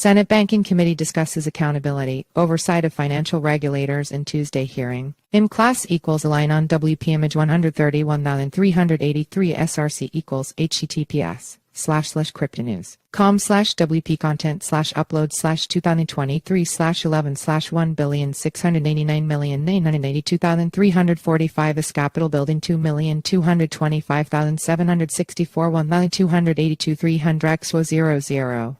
Senate Banking Committee discusses accountability, oversight of financial regulators in Tuesday hearing. IM class equals align on WP image 131,383 SRC equals https://cryptonews.com/WP content/upload/2023/11/1,689,982,345 is Capitol Building 2,225,764 1,282,300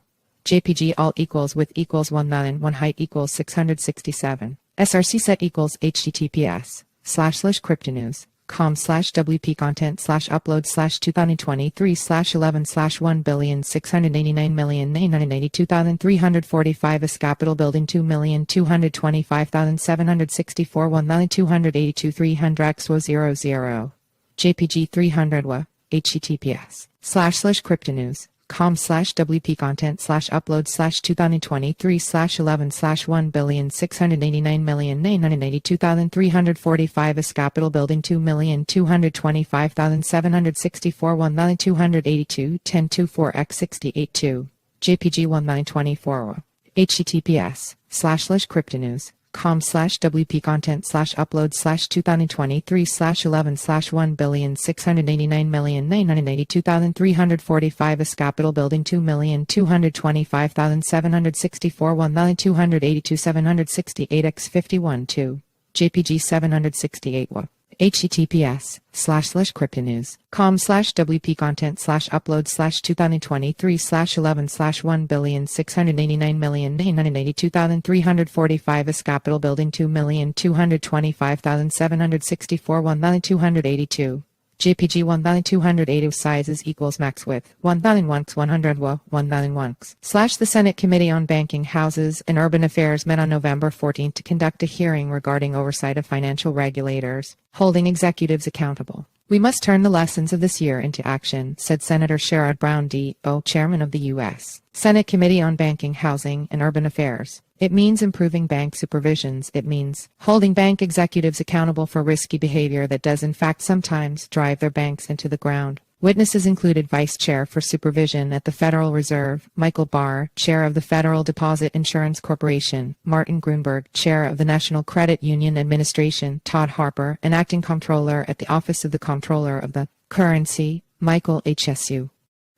JPG alt equals width equals 1,001 height equals 667. SRC set equals https://cryptonews.com/WP content/upload/2023/11/1,689,982,345 is Capitol Building 2,225,764 1,282,300 JPG 300 WA https://cryptonews.com/WP content/upload/2023/11/1,689,982,345 is Capitol Building 2,225,764 1,282,1024x682 JPG 1924 https://cryptonews.com/WP content/upload/2023/11/1,689,982,345 is Capitol Building 2,225,764 1,282,768x51 JPG 768 WA https://cryptonews.com/WP content/upload/2023/11/1,689,982,345 is Capitol Building 2,225,764 1,282 JPG 1,280 sizes equals max width 1,001 100 WA 1,001 / The Senate Committee on Banking, Houses, and Urban Affairs met on November 14 to conduct a hearing regarding oversight of financial regulators, holding executives accountable. We must turn the lessons of this year into action, said Senator Sherrod Brown, D.O., Chairman of the U.S. Senate Committee on Banking, Housing, and Urban Affairs. It means improving bank supervisions. It means holding bank executives accountable for risky behavior that does in fact sometimes drive their banks into the ground. Witnesses included Vice Chair for Supervision at the Federal Reserve, Michael Barr, Chair of the Federal Deposit Insurance Corporation, Martin Gruenberg, Chair of the National Credit Union Administration, Todd Harper, and Acting Comptroller at the Office of the Comptroller of the Currency, Michael Hsu.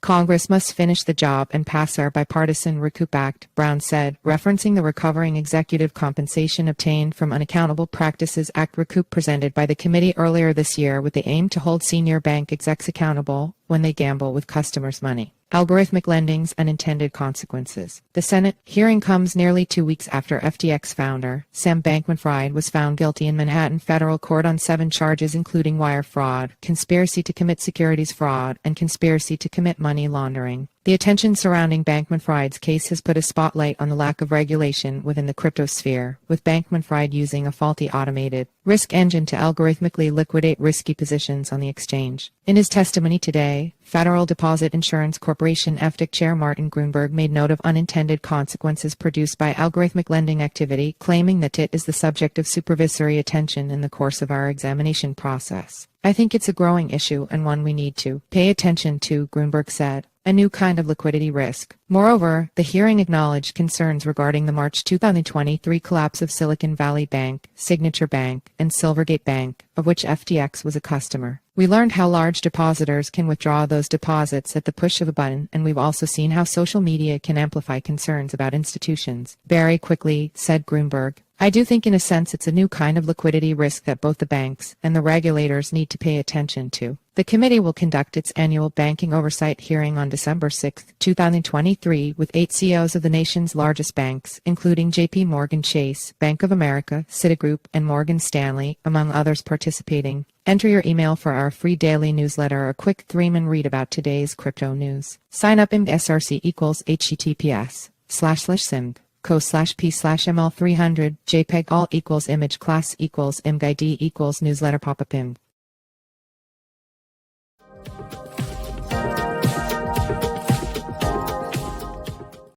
Congress must finish the job and pass our bipartisan Recoup Act, Brown said, referencing the Recovering Executive Compensation Obtained from Unaccountable Practices Act Recoup presented by the committee earlier this year with the aim to hold senior bank execs accountable when they gamble with customers' money. Algorithmic lending's unintended consequences. The Senate hearing comes nearly 2 weeks after FTX founder Sam Bankman-Fried was found guilty in Manhattan federal court on 7 charges including wire fraud, conspiracy to commit securities fraud, and conspiracy to commit money laundering. The attention surrounding Bankman-Fried's case has put a spotlight on the lack of regulation within the crypto sphere, with Bankman-Fried using a faulty automated risk engine to algorithmically liquidate risky positions on the exchange. In his testimony today, Federal Deposit Insurance Corporation FDIC Chair Martin Gruenberg made note of unintended consequences produced by algorithmic lending activity, claiming that it is the subject of supervisory attention in the course of our examination process. I think it's a growing issue and one we need to pay attention to, Gruenberg said. A new kind of liquidity risk. Moreover, the hearing acknowledged concerns regarding the March 2023 collapse of Silicon Valley Bank, Signature Bank, and Silvergate Bank, of which FTX was a customer. We learned how large depositors can withdraw those deposits at the push of a button, and we've also seen how social media can amplify concerns about institutions. Very quickly, said Gruenberg. I do think in a sense it's a new kind of liquidity risk that both the banks and the regulators need to pay attention to. The committee will conduct its annual banking oversight hearing on December 6, 2023, with 8 CEOs of the nation's largest banks, including J.P. Morgan Chase, Bank of America, Citigroup, and Morgan Stanley, among others participating. Enter your email for our free daily newsletter, a quick 3-minute read about today's crypto news. Sign up in SRC equals https://simg. co/p/ml300 jpeg alt equals image class equals imgid equals newsletter pop-up img.